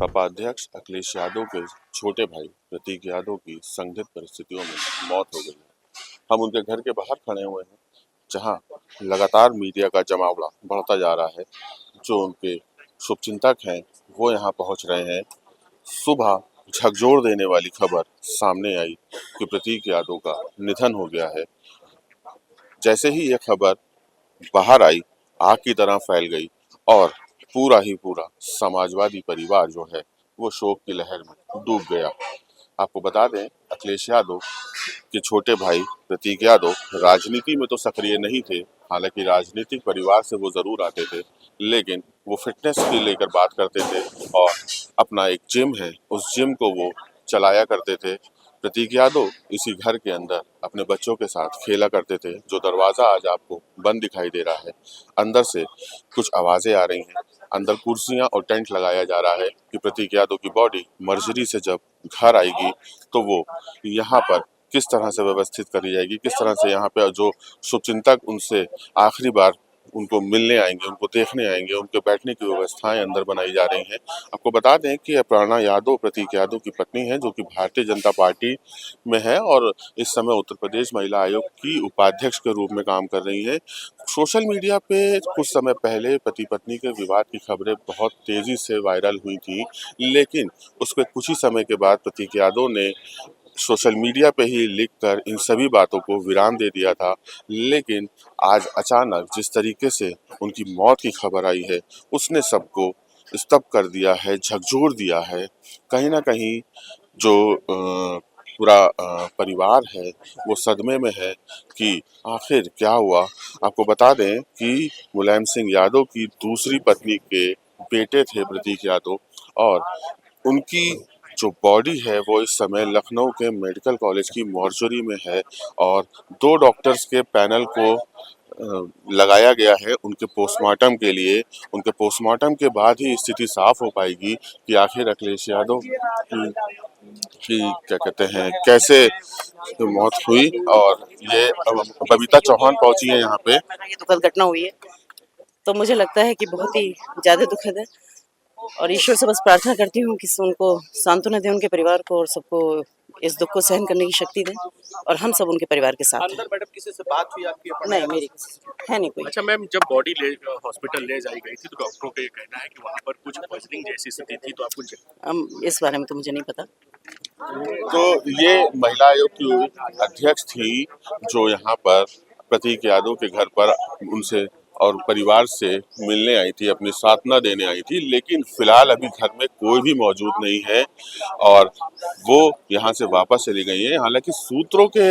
सपा अध्यक्ष अखिलेश यादव के छोटे भाई प्रतीक यादव की संदिग्ध परिस्थितियों में मौत हो गई है। हम उनके घर के बाहर खड़े हुए हैं, जहां लगातार मीडिया का जमावड़ा बढ़ता जा रहा है। जो उनके शुभचिंतक हैं वो यहां पहुंच रहे हैं। सुबह झकझोर देने वाली खबर सामने आई कि प्रतीक यादव का निधन हो गया है। जैसे ही यह खबर बाहर आई, आग की तरह फैल गई और पूरा ही पूरा समाजवादी परिवार जो है वो शोक की लहर में डूब गया। आपको बता दें, अखिलेश यादव के छोटे भाई प्रतीक यादव राजनीति में तो सक्रिय नहीं थे। हालांकि राजनीतिक परिवार से वो जरूर आते थे, लेकिन वो फिटनेस को लेकर बात करते थे और अपना एक जिम है, उस जिम को वो चलाया करते थे। प्रतीक यादव इसी घर के अंदर अपने बच्चों के साथ खेला करते थे। जो दरवाजा आज आपको बंद दिखाई दे रहा है, अंदर से कुछ आवाजें आ रही हैं। अंदर कुर्सियां और टेंट लगाया जा रहा है कि प्रतीक यादव की बॉडी मर्जरी से जब घर आएगी तो वो यहाँ पर किस तरह से व्यवस्थित करी जाएगी, किस तरह से यहाँ पे जो शुभचिंतक उनसे आखिरी बार उनको मिलने आएंगे, उनको देखने आएंगे, उनके बैठने की व्यवस्थाएं अंदर बनाई जा रही हैं। आपको बता दें कि अपर्णा यादव प्रतीक यादव की पत्नी है, जो कि भारतीय जनता पार्टी में है और इस समय उत्तर प्रदेश महिला आयोग की उपाध्यक्ष के रूप में काम कर रही है। सोशल मीडिया पे कुछ समय पहले पति पत्नी के विवाद की खबरें बहुत तेजी से वायरल हुई थी, लेकिन उसके कुछ ही समय के बाद प्रतीक यादव ने सोशल मीडिया पे ही लिखकर इन सभी बातों को विराम दे दिया था। लेकिन आज अचानक जिस तरीके से उनकी मौत की खबर आई है, उसने सबको स्तब्ध कर दिया है, झकझोर दिया है। कहीं ना कहीं जो पूरा परिवार है वो सदमे में है कि आखिर क्या हुआ। आपको बता दें कि मुलायम सिंह यादव की दूसरी पत्नी के बेटे थे प्रतीक यादव, और उनकी जो बॉडी है वो इस समय लखनऊ के मेडिकल कॉलेज की मॉर्चरी में है और 2 डॉक्टर्स के पैनल को लगाया गया है उनके पोस्टमार्टम के लिए। उनके पोस्टमार्टम के बाद ही स्थिति साफ हो पाएगी कि आखिर अखिलेश यादव की क्या कहते हैं कैसे मौत हुई। और ये बबीता चौहान पहुंची है यहाँ पे। ये दुखद घटना हुई है, तो मुझे लगता है कि बहुत ही ज्यादा दुखद है और ईश्वर से बस प्रार्थना करती हूँ कि उनको सांत्वना दे, उनके परिवार को, और सबको इस दुख को सहन करने की शक्ति दें। और हम सब उनके परिवार के साथ हैं। अंदर मैडम किसी से बात हुई आपकी? नहीं, मेरी है नहीं कोई। अच्छा मैम, जब बॉडी हॉस्पिटल ले जाई गई थी तो डॉक्टरों का ये कहना है कि वहाँ पर कुछ पॉइजनिंग जैसी स्थिति थी, तो आपको इस बारे में तो मुझे नहीं पता। तो ये महिला आयोग की अध्यक्ष थी जो यहाँ पर प्रतीक यादव के घर पर उनसे और परिवार से मिलने आई थी, अपनी सांत्वना देने आई थी। लेकिन फिलहाल अभी घर में कोई भी मौजूद नहीं है और वो यहाँ से वापस चली गई है। हालांकि सूत्रों के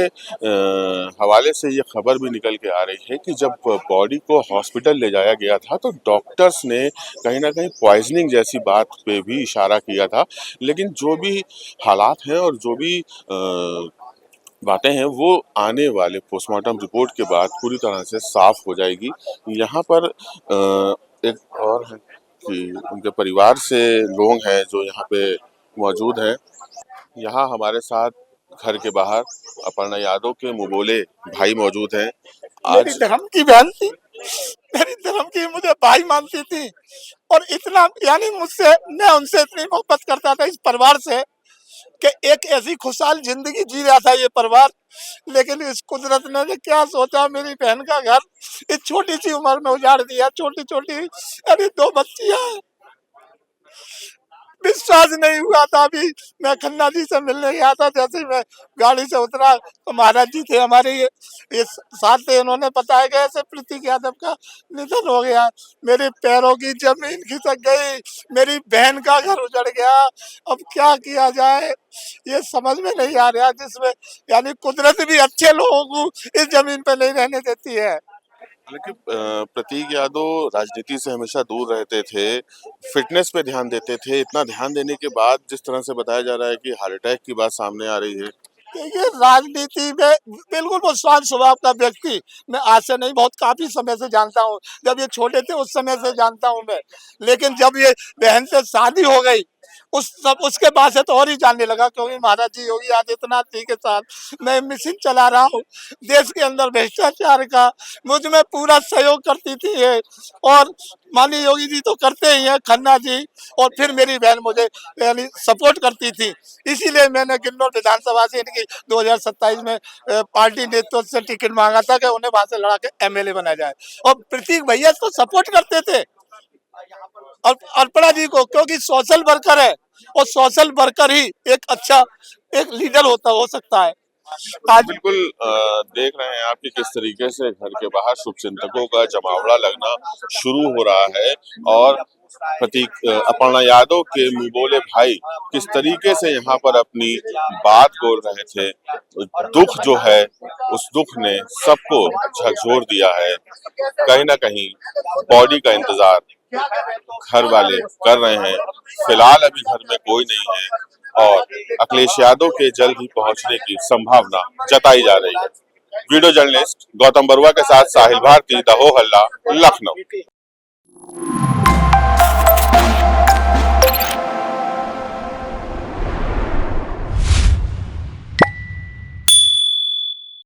हवाले से ये खबर भी निकल के आ रही है कि जब बॉडी को हॉस्पिटल ले जाया गया था तो डॉक्टर्स ने कहीं ना कहीं पॉइजनिंग जैसी बात पे भी इशारा किया था। लेकिन जो भी हालात हैं और जो भी बातें हैं वो आने वाले पोस्टमार्टम रिपोर्ट के बाद पूरी तरह से साफ हो जाएगी। यहाँ पर एक और है कि उनके परिवार से लोग हैं जो यहाँ पे मौजूद हैं। यहाँ हमारे साथ घर के बाहर अपर्णा यादव के मुबोले भाई मौजूद हैं। मेरी धर्म की बहन थी, मेरी धर्म की मुझे भाई मानती थी और इतना यानी मुझसे, मैं उनसे इतनी मोहब्बत करता था इस परिवार से कि एक ऐसी खुशहाल जिंदगी जी रहा था ये परिवार। लेकिन इस कुदरत ने क्या सोचा, मेरी बहन का घर इस छोटी सी उम्र में उजाड़ दिया। छोटी छोटी यानी 2 बच्चियां। विश्वास नहीं हुआ था। अभी मैं खन्ना जी से मिलने गया था, जैसे ही मैं गाड़ी से उतरा तो महाराज जी थे हमारे ये साथ थे। उन्होंने बताया कि ऐसे प्रतीक यादव का निधन हो गया। मेरे पैरों की जमीन खिसक गई, मेरी बहन का घर उजड़ गया। अब क्या किया जाए ये समझ में नहीं आ रहा, जिसमें यानी कुदरत भी अच्छे लोगों को इस जमीन पे नहीं रहने देती है। लेकिन प्रतीक यादव राजनीति से हमेशा दूर रहते थे, फिटनेस पे ध्यान देते थे। इतना ध्यान देने के बाद जिस तरह से बताया जा रहा है कि हार्ट अटैक की बात सामने आ रही है। देखिए, राजनीति में बिल्कुल वो शांत स्वभाव का व्यक्ति, मैं आज से नहीं, बहुत काफी समय से जानता हूँ। जब ये छोटे थे उस समय से जानता हूँ मैं। लेकिन जब ये बहन से शादी हो गई उसके बाद से तो और ही जानने लगा, क्योंकि महाराज जी योगी आदित्यनाथ जी के साथ मैं मिशन चला रहा हूँ। देश के अंदर भ्रष्टाचार का मुझ में पूरा सहयोग करती थी ये, और माननीय योगी जी तो करते ही हैं, खन्ना जी, और फिर मेरी बहन मुझे यानी सपोर्ट करती थी। इसीलिए मैंने किन्नौर विधानसभा से इनकी 2027 में पार्टी नेतृत्व से टिकट मांगा था कि उन्हें वहां से लड़ा के एमएलए बनाया जाए, और प्रतीक भैया तो सपोर्ट करते थे और अर्पणा जी को, क्योंकि सोशल वर्कर है, और सोशल वर्कर ही एक अच्छा एक लीडर हो सकता है। आज बिल्कुल देख रहे हैं आप कि किस तरीके से घर के बाहर शुभचिंतकों का जमावड़ा लगना शुरू हो रहा है, और प्रतीक अपर्णा यादव के मुंह बोले भाई किस तरीके से यहाँ पर अपनी बात बोल रहे थे। दुख जो है उस दुख ने सबको झकझोर दिया है। कहीं ना कहीं बॉडी का इंतजार घर वाले कर रहे हैं। फिलहाल अभी घर में कोई नहीं है और अखिलेश यादव के जल्द ही पहुंचने की संभावना जताई जा रही है। वीडियो जर्नलिस्ट गौतम बरुआ के साथ साहिल भारती, दहो हल्ला, लखनऊ।